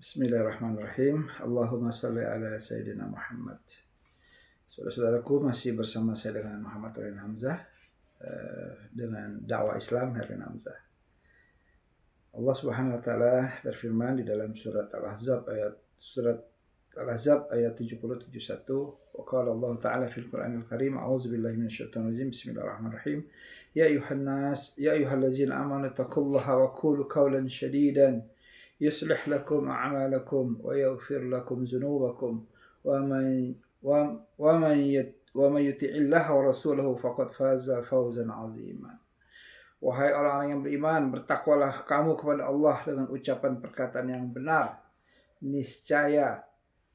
Bismillahirrahmanirrahim. Allahumma salli ala Sayyidina Muhammad. Saudara-saudaraku, masih bersama saya dengan Muhammad Herlin Hamzah dengan dakwah Islam Herlin Hamzah. Allah Subhanahu wa taala berfirman di dalam surat Al-Ahzab ayat 70-71. Wa qala Allah taala fil Qur'anil Karim, a'udzu billahi minasyaitonir rajim. Bismillahirrahmanirrahim. Ya ayyuhallazina amanu taqullaha wa qulu qawlan shadidan يصلح لكم أعمالكم ويغفر لكم ذنوبكم ومن يطع الله ورسوله فقد فاز فوزا عظيما. Wahai orang-orang yang beriman, bertakwalah kamu kepada Allah dengan ucapan perkataan yang benar. Niscaya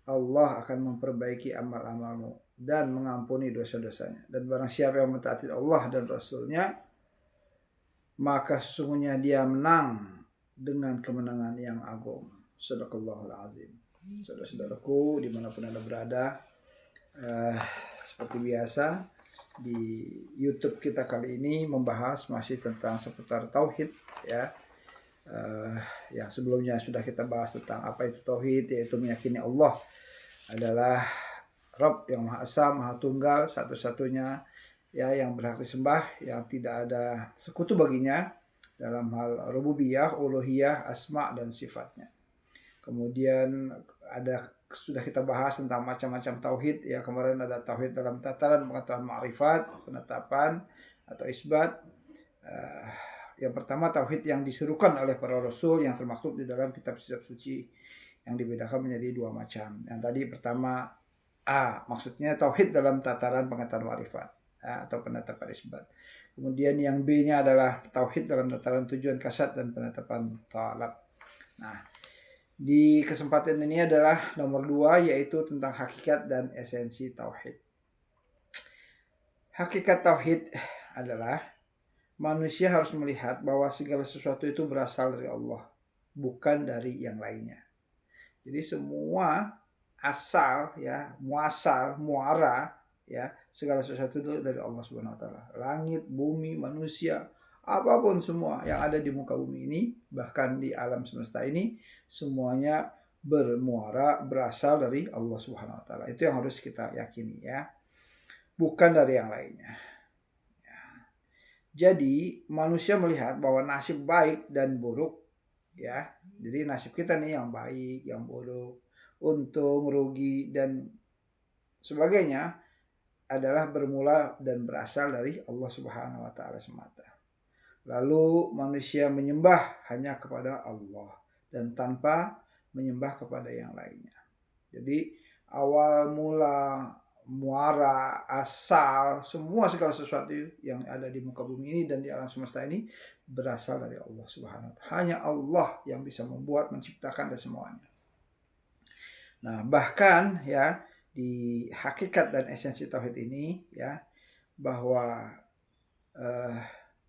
Allah akan memperbaiki amal-amalmu dan mengampuni dosa-dosanya. Dan barang siapa yang mentaati Allah dan Rasulnya, maka sesungguhnya dia menang dengan kemenangan yang agung. Shadaqallahul azim. Saudara-saudaraku dimanapun Anda berada, seperti biasa di YouTube kita kali ini membahas masih tentang seputar tauhid, ya. Yang sebelumnya sudah kita bahas tentang apa itu tauhid, yaitu meyakini Allah adalah Rabb yang Maha Esa, Maha Tunggal, satu-satunya ya yang berhak disembah, yang tidak ada sekutu baginya dalam hal rububiyah, uluhiyah, asma dan sifatnya. Kemudian sudah kita bahas tentang macam-macam tauhid, ya. Kemarin ada tauhid dalam tataran pengetahuan ma'rifat, penetapan atau isbat. Yang pertama tauhid yang diserukan oleh para rasul yang termaktub di dalam kitab-kitab suci, yang dibedakan menjadi dua macam. Yang tadi pertama maksudnya tauhid dalam tataran pengetahuan ma'rifat atau penetapan isbat. Kemudian yang B-nya adalah tauhid dalam tataran tujuan kasat dan penetapan talab. Nah, di kesempatan ini adalah nomor 2, yaitu tentang hakikat dan esensi tauhid. Hakikat tauhid adalah manusia harus melihat bahwa segala sesuatu itu berasal dari Allah, bukan dari yang lainnya. Jadi semua asal, ya, muasal, muara, ya, segala sesuatu itu dari Allah Subhanahu wa taala. Langit, bumi, manusia, apapun semua yang ada di muka bumi ini, bahkan di alam semesta ini, semuanya berasal dari Allah Subhanahu wa taala. Itu yang harus kita yakini, ya. Bukan dari yang lainnya. Ya. Jadi, manusia melihat bahwa nasib baik dan buruk, ya. Jadi nasib kita nih yang baik, yang buruk, untung, rugi dan sebagainya adalah bermula dan berasal dari Allah Subhanahu wa taala semata. Lalu manusia menyembah hanya kepada Allah dan tanpa menyembah kepada yang lainnya. Jadi awal mula, muara, asal, semua segala sesuatu yang ada di muka bumi ini dan di alam semesta ini berasal dari Allah Subhanahu wa taala. Hanya Allah yang bisa membuat, menciptakan dan semuanya. Nah, bahkan ya di hakikat dan esensi tauhid ini, ya, bahwa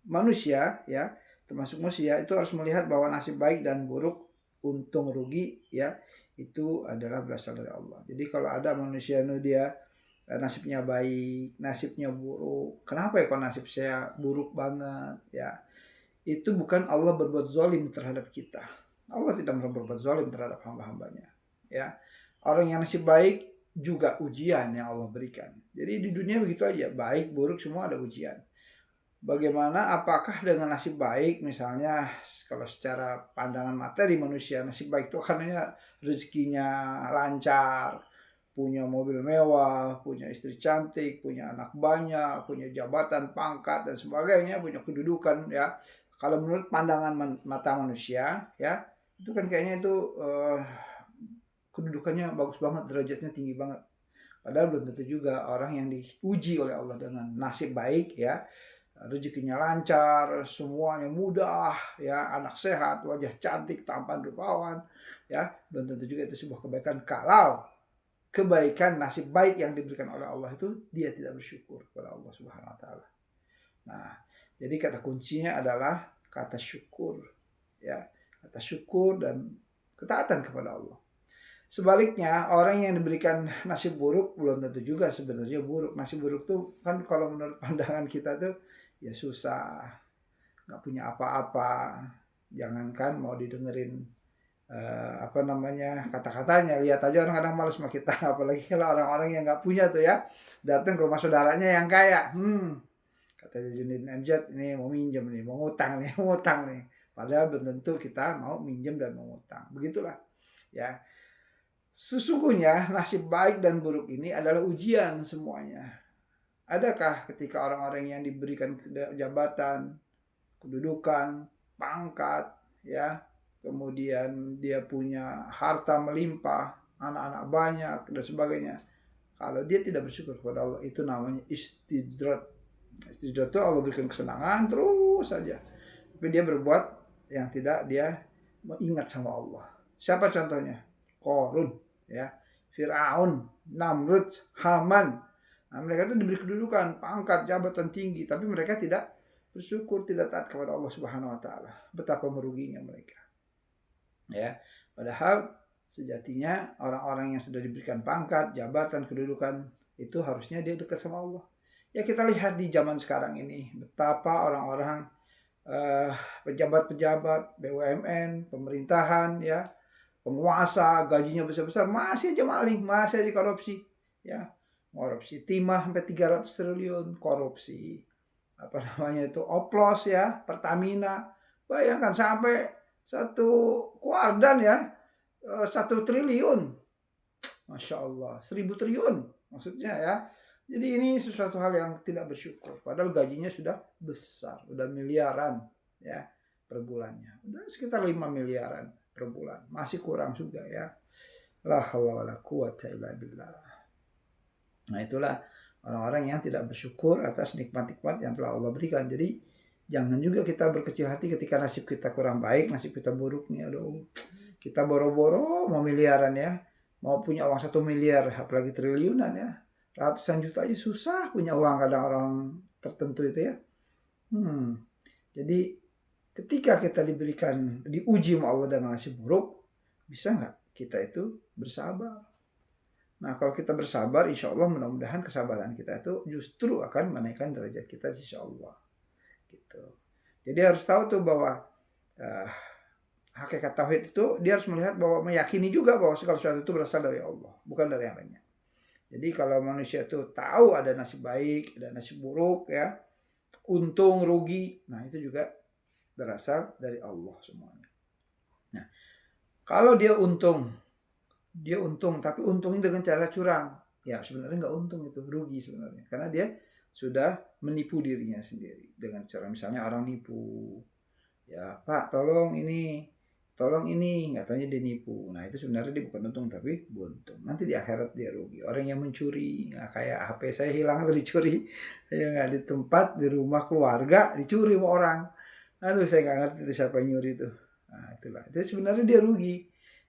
manusia, ya, termasuk manusia itu harus melihat bahwa nasib baik dan buruk, untung rugi, ya, itu adalah berasal dari Allah. Jadi kalau ada manusia dia nasibnya baik, nasibnya buruk, kenapa ya kok nasib saya buruk banget, ya, itu bukan Allah berbuat zalim terhadap kita. Allah tidak berbuat zalim terhadap hamba-hambanya, ya. Orang yang nasib baik juga ujian yang Allah berikan. Jadi di dunia begitu aja, baik buruk semua ada ujian. Bagaimana apakah dengan nasib baik, misalnya kalau secara pandangan materi manusia, nasib baik itu karena rezekinya lancar, punya mobil mewah, punya istri cantik, punya anak banyak, punya jabatan, pangkat dan sebagainya, punya kedudukan, ya. Kalau menurut pandangan mata manusia, ya, itu kan kayaknya itu kedudukannya bagus banget, derajatnya tinggi banget. Padahal belum tentu juga orang yang diuji oleh Allah dengan nasib baik, ya, rezekinya lancar, semuanya mudah, ya, anak sehat, wajah cantik, tampan rupawan, ya, belum tentu juga itu sebuah kebaikan kalau kebaikan nasib baik yang diberikan oleh Allah itu dia tidak bersyukur kepada Allah Subhanahu wa taala. Nah, jadi kata kuncinya adalah kata syukur, ya, kata syukur dan ketaatan kepada Allah. Sebaliknya, orang yang diberikan nasib buruk belum tentu juga sebenarnya buruk. Nasib buruk tuh kan kalau menurut pandangan kita tuh ya susah, nggak punya apa-apa, jangankan mau didengerin kata-katanya. Lihat aja orang kadang malas sama kita, apalagi kalau orang-orang yang nggak punya tuh ya, datang ke rumah saudaranya yang kaya. Katanya Junidin MZ, ini mau minjem nih, mau ngutang nih, mau ngutang nih. Padahal belum tentu kita mau minjem dan mau ngutang. Begitulah ya. Sesungguhnya nasib baik dan buruk ini adalah ujian semuanya. Adakah ketika orang-orang yang diberikan jabatan, kedudukan, pangkat, ya, kemudian dia punya harta melimpah, anak-anak banyak dan sebagainya, kalau dia tidak bersyukur kepada Allah, itu namanya istidrat. Istidrat itu Allah berikan kesenangan terus saja, tapi dia berbuat yang tidak dia mengingat sama Allah. Siapa contohnya? Korun, ya, Firaun, Namrud, Haman. Nah, mereka itu diberi kedudukan, pangkat, jabatan tinggi, tapi mereka tidak bersyukur, tidak taat kepada Allah Subhanahu wa taala. Betapa meruginya mereka. Ya, padahal sejatinya orang-orang yang sudah diberikan pangkat, jabatan, kedudukan itu harusnya dia dekat sama Allah. Ya, kita lihat di zaman sekarang ini betapa orang-orang pejabat-pejabat BUMN, pemerintahan, ya, penguasa, gajinya besar-besar, masih aja maling, masih aja korupsi, ya. Korupsi timah sampai 300 triliun, korupsi oplos, ya, Pertamina. Bayangkan sampai 1 kuardan, ya, 1 triliun. Masya Allah, 1000 triliun maksudnya, ya. Jadi ini sesuatu hal yang tidak bersyukur. Padahal gajinya sudah besar, udah miliaran, ya, per bulannya. Udah sekitar 5 miliaran per bulan. Masih kurang juga, ya. La haula wala quwata illa billah. Nah, itulah orang-orang yang tidak bersyukur atas nikmat-nikmat yang telah Allah berikan. Jadi jangan juga kita berkecil hati ketika nasib kita kurang baik, nasib kita buruk nih. Aduh, kita boro-boro mau miliaran, ya, mau punya uang 1 miliar, apalagi triliunan, ya. Ratusan juta aja susah punya uang kadang orang tertentu itu, ya. Jadi ketika kita diuji sama Allah dengan nasib buruk, bisa nggak kita itu bersabar? Nah, kalau kita bersabar, insya Allah mudah-mudahan kesabaran kita itu justru akan menaikkan derajat kita, insya Allah. Gitu. Jadi harus tahu tuh bahwa hakikat tauhid itu dia harus melihat bahwa meyakini juga bahwa segala sesuatu itu berasal dari Allah, bukan dari yang lainnya. Jadi kalau manusia itu tahu ada nasib baik, ada nasib buruk, ya, untung, rugi, nah itu juga berasal dari Allah semuanya. Nah, kalau dia untung tapi untungnya dengan cara curang, ya sebenarnya nggak untung, itu rugi sebenarnya, karena dia sudah menipu dirinya sendiri dengan cara, misalnya orang nipu, ya, Pak tolong ini, nggak taunya dia nipu. Nah, itu sebenarnya dia bukan untung tapi buntung. Nanti di akhirat dia rugi. Orang yang mencuri, nah, kayak HP saya hilang atau dicuri, ya nggak, di tempat, di rumah keluarga dicuri sama orang. Aduh, saya nggak ngerti itu siapa yang nyuri itu. Nah, itulah, itu sebenarnya dia rugi,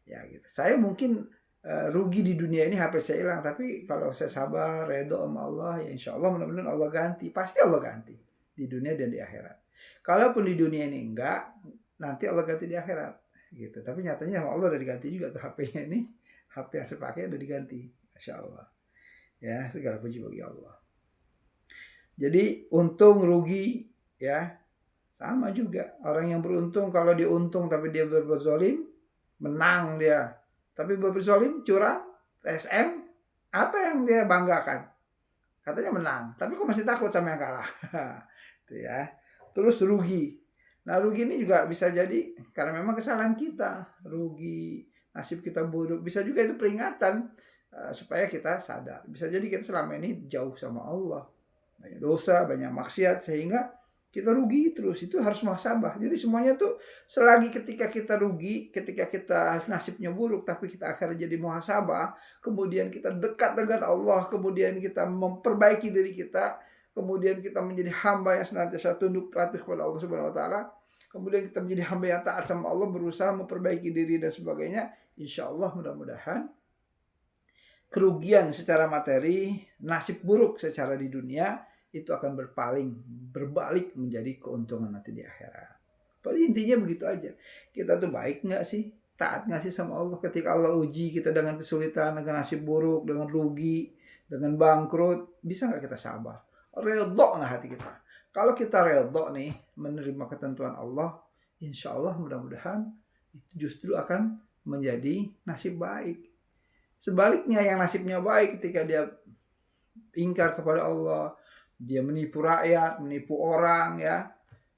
ya, gitu. Saya mungkin rugi di dunia ini, HP saya hilang, tapi kalau saya sabar, redho sama Allah, ya insya Allah mudah-mudahan Allah ganti, pasti Allah ganti di dunia dan di akhirat. Kalaupun di dunia ini enggak, nanti Allah ganti di akhirat. Gitu. Tapi nyatanya sama Allah udah diganti juga tuh HP-nya ini. HP yang saya pakai udah diganti. Masya Allah. Ya, segala puji bagi Allah. Jadi untung rugi, ya, sama juga. Orang yang beruntung, kalau dia untung tapi dia berbuat zalim, menang dia. Tapi berbuat zalim, curang, TSM, apa yang dia banggakan? Katanya menang, tapi kok masih takut sama yang kalah. Itu, ya. Terus rugi. Nah, rugi ini juga bisa jadi karena memang kesalahan kita, rugi, nasib kita buruk. Bisa juga itu peringatan supaya kita sadar. Bisa jadi kita selama ini jauh sama Allah, banyak dosa, banyak maksiat, sehingga kita rugi terus. Itu harus muhasabah. Jadi semuanya tuh selagi ketika kita rugi, ketika kita nasibnya buruk, tapi kita akhirnya jadi muhasabah, kemudian kita dekat dengan Allah, kemudian kita memperbaiki diri kita, kemudian kita menjadi hamba yang senantiasa tunduk patuh kepada Allah Subhanahu wa taala, kemudian kita menjadi hamba yang taat sama Allah, berusaha memperbaiki diri dan sebagainya, insya Allah mudah-mudahan kerugian secara materi, nasib buruk secara di dunia itu akan berbalik menjadi keuntungan nanti di akhirat. Pada intinya begitu aja. Kita tuh baik nggak sih? Taat nggak sih sama Allah ketika Allah uji kita dengan kesulitan, dengan nasib buruk, dengan rugi, dengan bangkrut? Bisa nggak kita sabar? Redho nggak hati kita? Kalau kita redho nih menerima ketentuan Allah, insya Allah mudah-mudahan itu justru akan menjadi nasib baik. Sebaliknya yang nasibnya baik ketika dia ingkar kepada Allah, dia menipu rakyat, menipu orang ya,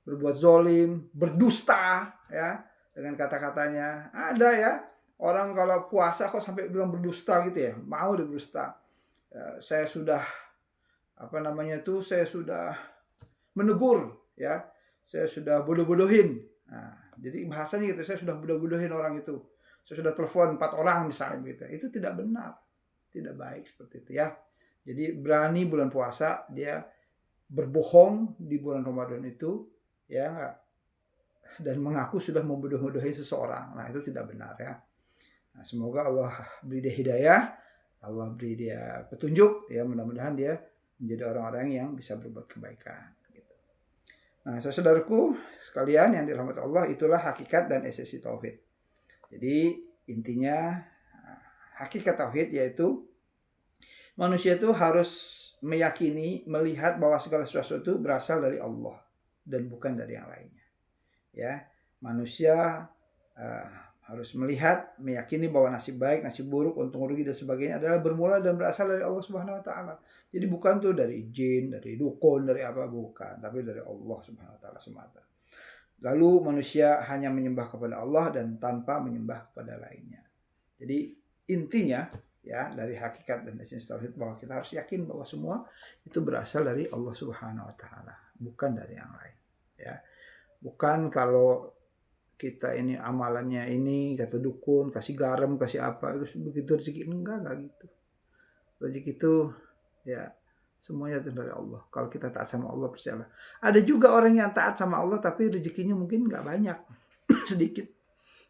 berbuat zolim, berdusta ya dengan kata-katanya. Ada ya orang kalau puasa kok sampai bilang berdusta gitu ya, mau dia berdusta. Ya, saya sudah saya sudah menegur ya, saya sudah bodoh-bodohin. Nah, jadi bahasanya gitu, saya sudah bodoh-bodohin orang itu. Saya sudah telepon 4 orang misalnya gitu. Itu tidak benar. Tidak baik seperti itu ya. Jadi berani bulan puasa dia berbohong di bulan Ramadan itu ya enggak, dan mengaku sudah membodoh-bodohi seseorang. Nah, itu tidak benar ya. Nah, semoga Allah beri dia hidayah, Allah beri dia petunjuk ya, mudah-mudahan dia menjadi orang-orang yang bisa berbuat kebaikan gitu. Nah, saudaraku sekalian yang dirahmati Allah, itulah hakikat dan esensi tauhid. Jadi intinya hakikat tauhid yaitu manusia itu harus meyakini, melihat bahwa segala sesuatu itu berasal dari Allah dan bukan dari yang lainnya. Ya, manusia harus melihat, meyakini bahwa nasib baik, nasib buruk, untung rugi dan sebagainya adalah bermula dan berasal dari Allah Subhanahu wa taala. Jadi bukan tuh dari jin, dari dukun, dari apa, bukan, tapi dari Allah Subhanahu wa taala semata. Lalu manusia hanya menyembah kepada Allah dan tanpa menyembah kepada lainnya. Jadi intinya ya dari hakikat dan esensi tauhid bahwa kita harus yakin bahwa semua itu berasal dari Allah Subhanahu wa taala, bukan dari yang lain ya. Bukan kalau kita ini amalannya ini kata dukun, kasih garam, kasih apa, terus begitu rezeki, enggak gitu. Rezeki itu ya semuanya dari Allah. Kalau kita taat sama Allah, percayalah. Ada juga orang yang taat sama Allah tapi rezekinya mungkin enggak banyak, sedikit.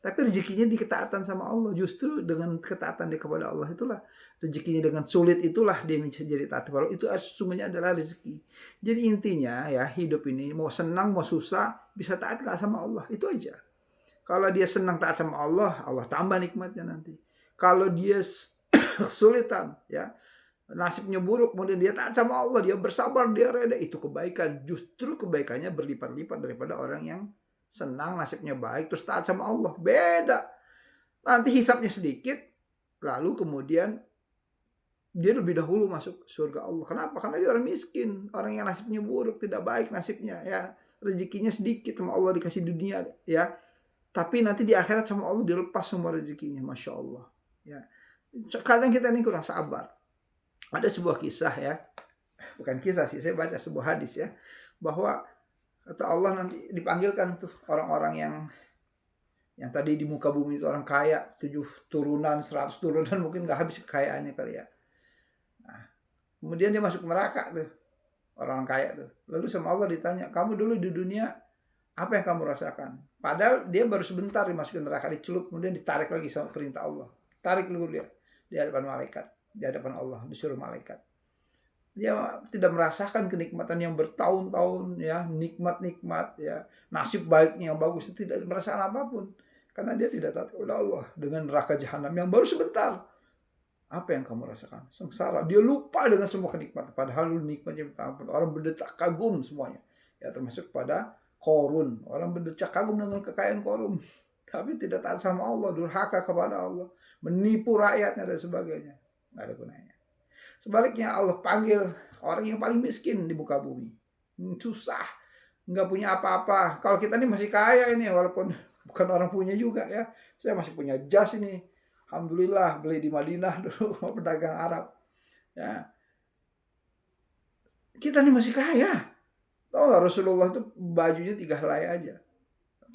Tapi rezekinya di ketaatan sama Allah. Justru dengan ketaatan dia kepada Allah itulah rezekinya, dengan sulit itulah dia bisa jadi taat kepada Allah. Itu sesungguhnya adalah rezeki. Jadi intinya ya, hidup ini mau senang mau susah bisa taat sama Allah. Itu aja. Kalau dia senang taat sama Allah, Allah tambah nikmatnya nanti. Kalau dia kesulitan ya, nasibnya buruk, kemudian dia taat sama Allah, dia bersabar, dia reda, itu kebaikan. Justru kebaikannya berlipat-lipat daripada orang yang senang nasibnya baik terus taat sama Allah. Beda. Nanti hisapnya sedikit, lalu kemudian dia lebih dahulu masuk surga Allah. Kenapa? Karena dia orang miskin, orang yang nasibnya buruk, tidak baik nasibnya ya. Rezekinya sedikit sama Allah dikasih dunia ya. Tapi nanti di akhirat sama Allah dilepas semua rezekinya, Masya Allah ya. Kadang kita ini kurang sabar. Ada sebuah kisah ya, bukan kisah sih, saya baca sebuah hadis ya, bahwa kata Allah nanti dipanggilkan tuh orang-orang yang tadi di muka bumi itu orang kaya, 7 turunan, 100 turunan, mungkin gak habis kekayaannya kali ya. Nah, kemudian dia masuk neraka tuh, orang kaya tuh. Lalu sama Allah ditanya, kamu dulu di dunia apa yang kamu rasakan? Padahal dia baru sebentar dimasukin neraka, dicelup, kemudian ditarik lagi sama perintah Allah. Tarik dulu dia di hadapan malaikat, di hadapan Allah, disuruh malaikat. Dia tidak merasakan kenikmatan yang bertahun-tahun ya, nikmat-nikmat ya, nasib baiknya yang bagus, itu tidak merasakan apapun karena dia tidak taat kepada Allah. Dengan neraka jahanam yang baru sebentar, apa yang kamu rasakan? Sengsara. Dia lupa dengan semua kenikmatan, padahal nikmatnya bertahun-tahun. Orang berdecak kagum semuanya ya, termasuk pada Korun. Orang berdecak kagum dengan kekayaan Korun, tapi tidak taat sama Allah, durhaka kepada Allah, menipu rakyatnya dan sebagainya. Nggak ada gunanya. Sebaliknya Allah panggil orang yang paling miskin di muka bumi, susah, nggak punya apa-apa. Kalau kita ini masih kaya ini, walaupun bukan orang punya juga ya. Saya masih punya jas ini, alhamdulillah, beli di Madinah dulu sama pedagang Arab. Ya, kita ini masih kaya. Tahu nggak, Rasulullah itu bajunya 3 helai aja.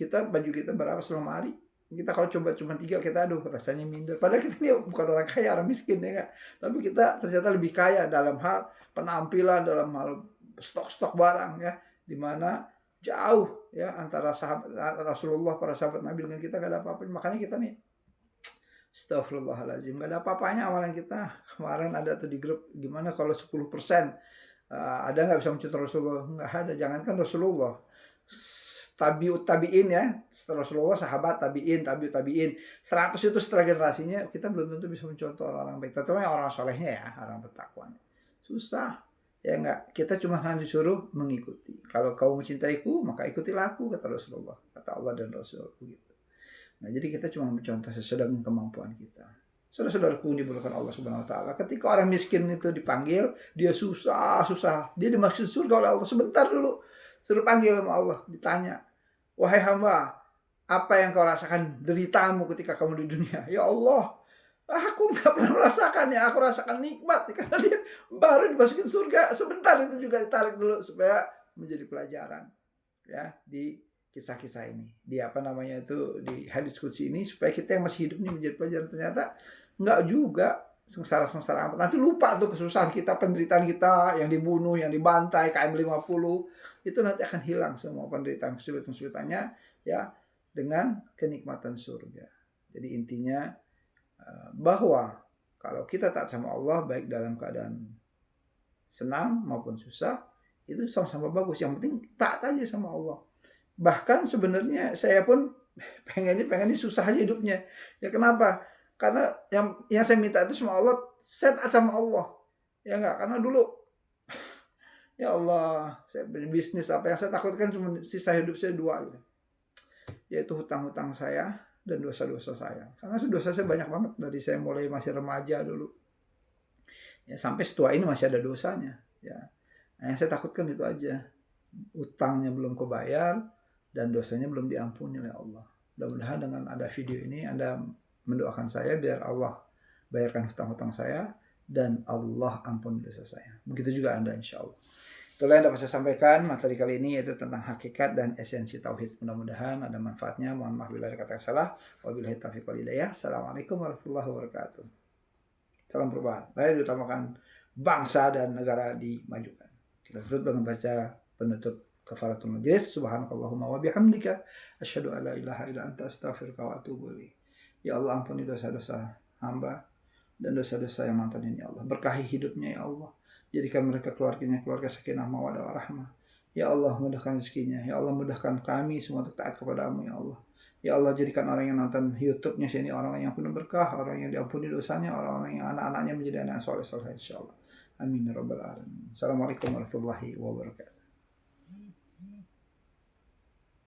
Baju kita berapa selemari? Kita kalau coba cuma 3, kita aduh rasanya minder. Padahal kita ini bukan orang kaya, orang miskin ya gak? Tapi kita ternyata lebih kaya dalam hal penampilan, dalam hal stok-stok barang ya. Dimana jauh ya antara sahabat Rasulullah, para sahabat Nabi dengan kita gak ada apa-apa. Makanya kita nih, astagfirullahaladzim, gak ada apa-apanya amalan kita. Kemarin ada tuh di grup, gimana kalau 10% ada nggak bisa mencontoh Rasulullah? Nggak ada, jangankan Rasulullah, tabiut tabiin ya, setelah Rasulullah sahabat, tabiin, tabiut tabiin, 100 itu setelah generasinya, kita belum tentu bisa mencontoh orang-orang baik, terutama orang solehnya ya, orang bertakwa. Susah ya enggak, kita cuma hanya disuruh mengikuti. Kalau kau mencintaiku maka ikutilah aku, kata Rasulullah, kata Allah dan Rasul gitu. Nah, jadi kita cuma mencontoh sesuai dengan kemampuan kita. Saudara-saudaraku dimulakan Allah Subhanahu wa taala, ketika orang miskin itu dipanggil, dia susah, dia dimaksud surga oleh Allah. Sebentar dulu, suruh panggil sama Allah, ditanya, "Wahai hamba, apa yang kau rasakan deritamu ketika kamu di dunia?" "Ya Allah, aku nggak pernah merasakannya, aku rasakan nikmat." Karena dia baru dimasukin surga, sebentar itu juga ditarik dulu supaya menjadi pelajaran ya di kisah-kisah ini. Di apa namanya itu, di hadis qudsi ini, supaya kita yang masih hidup ini menjadi pelajaran. Ternyata enggak juga sengsara-sengsara amat. Nanti lupa tuh kesusahan kita, penderitaan kita, yang dibunuh, yang dibantai, KM 50. Itu nanti akan hilang semua penderitaan kesulitan-kesulitannya ya dengan kenikmatan surga. Jadi intinya bahwa kalau kita taat sama Allah, baik dalam keadaan senang maupun susah, itu sama-sama bagus. Yang penting taat aja sama Allah. Bahkan sebenarnya saya pun pengennya susah aja hidupnya. Ya kenapa? Karena yang saya minta itu sama Allah, saya taat sama Allah. Ya enggak, karena dulu ya Allah, saya berbisnis, apa yang saya takutkan cuma sisa hidup saya dua gitu. Yaitu hutang-hutang saya dan dosa-dosa saya. Karena dosa saya banyak banget dari saya mulai masih remaja dulu. Ya sampai setua ini masih ada dosanya, ya. Nah, yang saya takutkan itu aja. Utangnya belum kebayar dan dosanya belum diampuni oleh Allah. Mudah-mudahan dengan ada video ini Anda mendoakan saya biar Allah bayarkan hutang-hutang saya dan Allah ampuni dosa saya. Begitu juga Anda, insya Allah. Itulah yang dapat saya sampaikan materi kali ini, yaitu tentang hakikat dan esensi tauhid. Mudah-mudahan ada manfaatnya. Mohon maaf bila ada kata yang salah. Wabillahi taufiq wal hidayah. Assalamualaikum warahmatullahi wabarakatuh. Salam perubahan. Mari diutamakan bangsa dan negara dimajukan. Kita tutup dengan baca penutup kafaratul majlis. Subhanakallahumma wa bihamdika asyhadu an la ilaha illa anta astaghfiruka wa atubu ilaik. Ya Allah, ampuni dosa-dosa hamba dan dosa-dosa yang mantan ini, ya Allah. Berkahi hidupnya, ya Allah. Jadikan mereka keluarganya keluarga sakinah mawaddah warahmah. Ya Allah, mudahkan rezekinya. Ya Allah, mudahkan kami semua untuk taat kepada-Mu, ya Allah. Ya Allah, jadikan orang yang nonton YouTube-nya sini orang yang penuh berkah, orang yang diampuni dosanya, orang-orang yang anak-anaknya menjadi anak soleh-soleh, insyaallah. Amin ya rabbal alamin. Assalamualaikum warahmatullahi wabarakatuh.